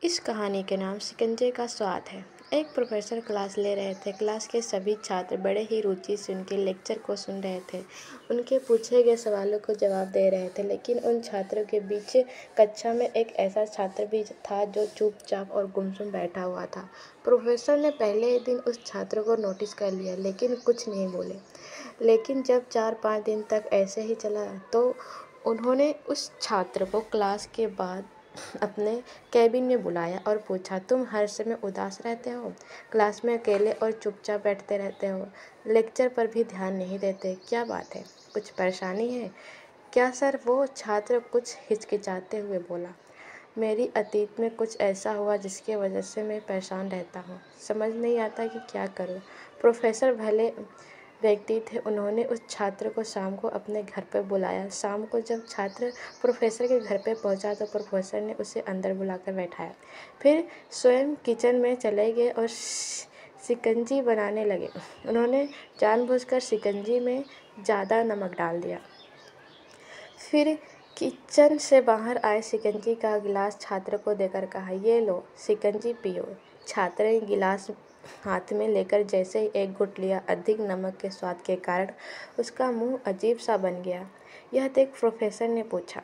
इस कहानी के नाम शिकंजे का स्वाद है। एक प्रोफेसर क्लास ले रहे थे। क्लास के सभी छात्र बड़े ही रुचि से उनके लेक्चर को सुन रहे थे। उनके पूछे गए सवालों को जवाब दे रहे थे। लेकिन उन छात्रों के बीच कक्षा में एक ऐसा छात्र भी था जो चुपचाप और गुमसुम बैठा हुआ था। प्रोफेसर ने पहले ही दिन उस छात्र को नोटिस कर लिया, लेकिन कुछ नहीं बोले। लेकिन जब 4-5 दिन तक ऐसे ही चला तो उन्होंने उस छात्र को क्लास के बाद अपने कैबिन में बुलाया और पूछा, तुम हर समय उदास रहते हो, क्लास में अकेले और चुपचाप बैठते रहते हो, लेक्चर पर भी ध्यान नहीं देते, क्या बात है, कुछ परेशानी है क्या सर? वो छात्र कुछ हिचकिचाते हुए बोला, मेरी अतीत में कुछ ऐसा हुआ जिसकी वजह से मैं परेशान रहता हूँ, समझ नहीं आता कि क्या करूँ। प्रोफेसर भले व्यक्ति थे। उन्होंने उस छात्र को शाम को अपने घर पर बुलाया। शाम को जब छात्र प्रोफेसर के घर पर पहुंचा तो प्रोफेसर ने उसे अंदर बुलाकर बैठाया। फिर स्वयं किचन में चले गए और शिकंजी बनाने लगे। उन्होंने जानबूझकर शिकंजी में ज़्यादा नमक डाल दिया। फिर किचन से बाहर आए शिकंजी का गिलास छात्र को देकर कहा, ये लो शिकंजी पियो। छात्र ने गिलास हाथ में लेकर जैसे ही एक घुट लिया, अधिक नमक के स्वाद के कारण उसका मुंह अजीब सा बन गया। यह देख प्रोफेसर ने पूछा,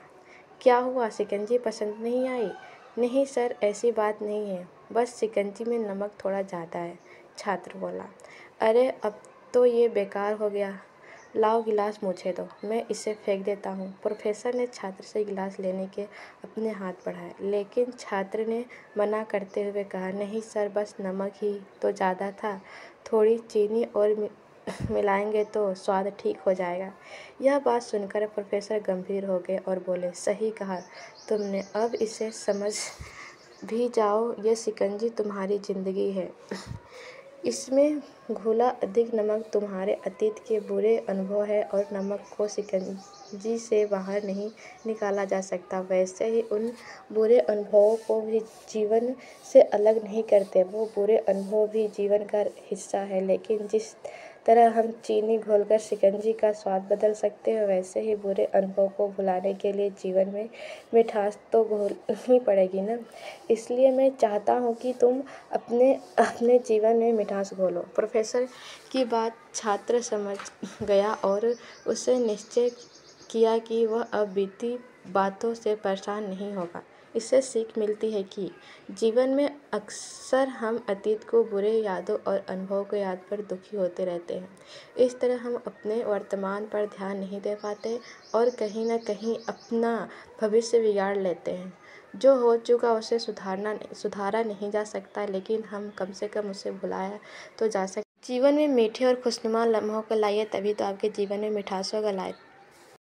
क्या हुआ, शिकंजी पसंद नहीं आई? नहीं सर, ऐसी बात नहीं है, बस शिकंजी में नमक थोड़ा ज़्यादा है, छात्र बोला। अरे अब तो ये बेकार हो गया, लाओ गिलास मुझे दो, मैं इसे फेंक देता हूँ। प्रोफेसर ने छात्र से गिलास लेने के अपने हाथ बढ़ाए, लेकिन छात्र ने मना करते हुए कहा, नहीं सर, बस नमक ही तो ज़्यादा था, थोड़ी चीनी और मिलाएंगे तो स्वाद ठीक हो जाएगा। यह बात सुनकर प्रोफेसर गंभीर हो गए और बोले, सही कहा तुमने, अब इसे समझ भी जाओ, ये शिकंजी तुम्हारी ज़िंदगी है। इसमें घुला अधिक नमक तुम्हारे अतीत के बुरे अनुभव है और नमक को शिकंजी से बाहर नहीं निकाला जा सकता। वैसे ही उन बुरे अनुभवों को भी जीवन से अलग नहीं करते, वो बुरे अनुभव भी जीवन का हिस्सा है। लेकिन जिस तरह हम चीनी घोलकर शिकंजी का स्वाद बदल सकते हैं, वैसे ही बुरे अनुभव को भुलाने के लिए जीवन में मिठास तो घोलनी पड़ेगी ना। इसलिए मैं चाहता हूँ कि तुम अपने जीवन में मिठास घोलो। प्रोफेसर की बात छात्र समझ गया और उसने निश्चय किया कि वह अब बीती बातों से परेशान नहीं होगा। इससे सीख मिलती है कि जीवन में अक्सर हम अतीत को बुरे यादों और अनुभवों को याद पर दुखी होते रहते हैं। इस तरह हम अपने वर्तमान पर ध्यान नहीं दे पाते और कहीं ना कहीं अपना भविष्य बिगाड़ लेते हैं। जो हो चुका उसे सुधारा नहीं जा सकता, लेकिन हम कम से कम उसे भुलाया तो जा सकता। जीवन में मीठे और खुशनुमा लम्हों को लाइए, तभी तो आपके जीवन में मिठास होगा। लाइफ